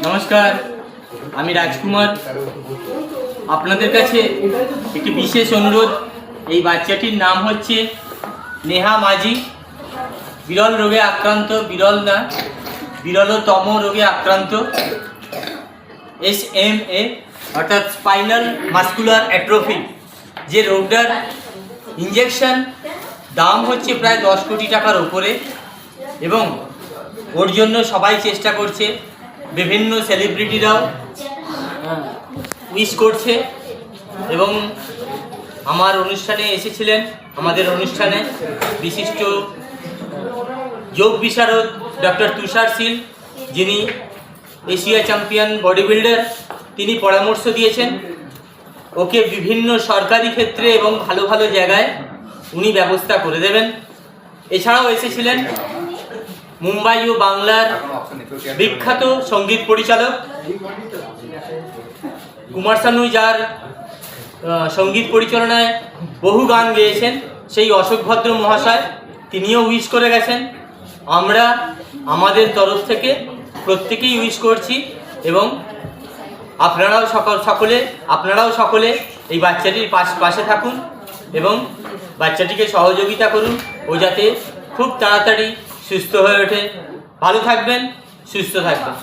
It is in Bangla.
নমস্কার, আমি রাজকুমার। আপনাদের কাছে একটি বিশেষ অনুরোধ। এই বাচ্চাটির নাম হচ্ছে নেহা মাঝি। বিরল রোগে আক্রান্ত, বিরল না বিরলতম রোগে আক্রান্ত, SMA অর্থাৎ স্পাইনাল মাস্কুলার অ্যাট্রফি। যে রোগটার ইঞ্জেকশন দাম হচ্ছে প্রায় 10 কোটি টাকার ওপরে, এবং ওর জন্য সবাই চেষ্টা করছে। বিভিন্ন সেলিব্রিটিরাও উইশ করছে এবং আমার অনুষ্ঠানে এসেছিলেন। আমাদের অনুষ্ঠানে বিশিষ্ট যোগ বিশারদ ডক্টর তুষার শীল, যিনি এশিয়া চ্যাম্পিয়ন বডি বিল্ডার, তিনি পরামর্শ দিয়েছেন ওকে বিভিন্ন সরকারি ক্ষেত্রে এবং ভালো ভালো জায়গায় উনি ব্যবস্থা করে দেবেন। এছাড়াও এসেছিলেন মুম্বাই ও বাংলার বিখ্যাত সঙ্গীত পরিচালক কুমার শানু, যার সঙ্গীত পরিচালনায় বহু গান গেয়েছেন, সেই অশোক ভদ্র মহাশয়, তিনিও উইশ করে গেছেন। আমরা আমাদের তরফ থেকে প্রত্যেকেই উইশ করছি এবং আপনারাও সকলে এই বাচ্চাটির পাশে থাকুন এবং বাচ্চাটিকে সহযোগিতা করুন, ও যাতে খুব তাড়াতাড়ি সুস্থ হয়ে ওঠে। ভালো থাকবেন, সুস্থ থাকবেন।